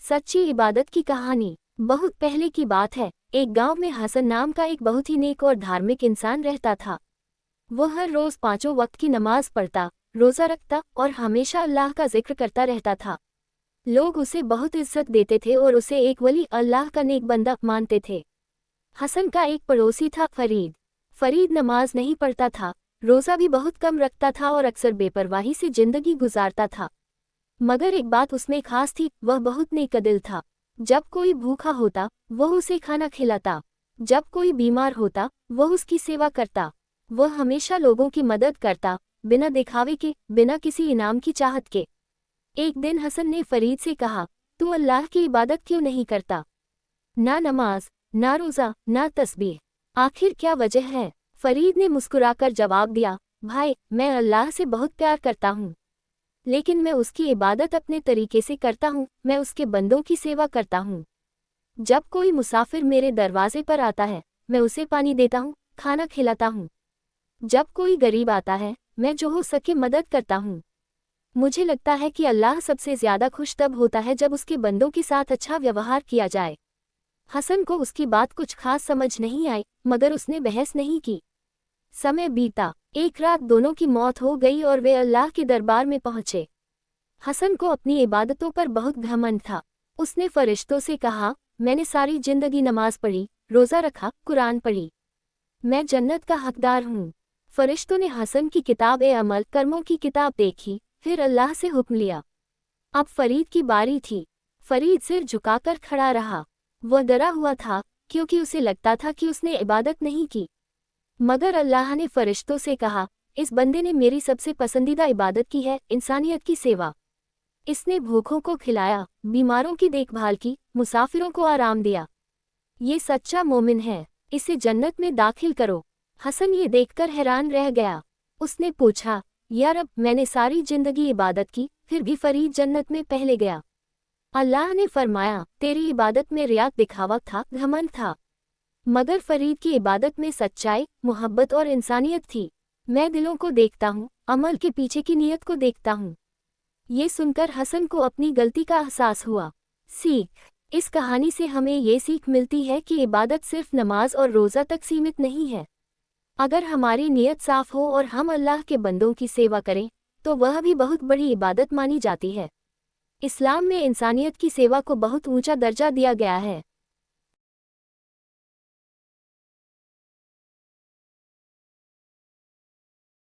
सच्ची इबादत की कहानी। बहुत पहले की बात है, एक गांव में हसन नाम का एक बहुत ही नेक और धार्मिक इंसान रहता था। वो हर रोज 5 वक्त की नमाज पढ़ता, रोजा रखता और हमेशा अल्लाह का जिक्र करता रहता था। लोग उसे बहुत इज्जत देते थे और उसे एक वली अल्लाह का नेक बंदा मानते थे। हसन का एक पड़ोसी था फरीद। फरीद नमाज नहीं पढ़ता था, रोजा भी बहुत कम रखता था और अक्सर बेपरवाही से जिंदगी गुजारता था। मगर एक बात उसमें खास थी, वह बहुत नेकदिल था। जब कोई भूखा होता वह उसे खाना खिलाता, जब कोई बीमार होता वह उसकी सेवा करता। वह हमेशा लोगों की मदद करता, बिना दिखावे के, बिना किसी इनाम की चाहत के। एक दिन हसन ने फरीद से कहा, तू अल्लाह की इबादत क्यों नहीं करता? ना नमाज, ना रोज़ा, ना तस्बीह, आखिर क्या वजह है? फरीद ने मुस्कुराकर जवाब दिया, भाई, मैं अल्लाह से बहुत प्यार करता हूँ, लेकिन मैं उसकी इबादत अपने तरीके से करता हूँ। मैं उसके बंदों की सेवा करता हूँ। जब कोई मुसाफिर मेरे दरवाजे पर आता है, मैं उसे पानी देता हूँ, खाना खिलाता हूँ। जब कोई गरीब आता है, मैं जो हो सके मदद करता हूँ। मुझे लगता है कि अल्लाह सबसे ज्यादा खुश तब होता है जब उसके बंदों के साथ अच्छा व्यवहार किया जाए। हसन को उसकी बात कुछ खास समझ नहीं आई, मगर उसने बहस नहीं की। समय बीता। एक रात दोनों की मौत हो गई और वे अल्लाह के दरबार में पहुंचे। हसन को अपनी इबादतों पर बहुत घमंड था। उसने फरिश्तों से कहा, मैंने सारी जिंदगी नमाज पढ़ी, रोज़ा रखा, कुरान पढ़ी, मैं जन्नत का हकदार हूँ। फरिश्तों ने हसन की किताब ए अमल कर्मों की किताब देखी, फिर अल्लाह से हुक्म लिया। अब फरीद की बारी थी। फरीद सिर झुकाकर खड़ा रहा। वह डरा हुआ था, क्योंकि उसे लगता था कि उसने इबादत नहीं की। मगर अल्लाह ने फरिश्तों से कहा, इस बंदे ने मेरी सबसे पसंदीदा इबादत की है, इंसानियत की सेवा। इसने भूखों को खिलाया, बीमारों की देखभाल की, मुसाफिरों को आराम दिया। ये सच्चा मोमिन है, इसे जन्नत में दाखिल करो। हसन ये देखकर हैरान रह गया। उसने पूछा, या रब, मैंने सारी जिंदगी इबादत की, फिर भी फरीद जन्नत में पहले गया। अल्लाह ने फरमाया, तेरी इबादत में रिया दिखावा था, घमंड था, मगर फरीद की इबादत में सच्चाई, मोहब्बत और इंसानियत थी। मैं दिलों को देखता हूँ, अमल के पीछे की नीयत को देखता हूँ। ये सुनकर हसन को अपनी गलती का एहसास हुआ। सीख। इस कहानी से हमें ये सीख मिलती है कि इबादत सिर्फ नमाज और रोज़ा तक सीमित नहीं है। अगर हमारी नीयत साफ हो और हम अल्लाह के बंदों की सेवा करें, तो वह भी बहुत बड़ी इबादत मानी जाती है। इस्लाम में इंसानियत की सेवा को बहुत ऊंचा दर्जा दिया गया है।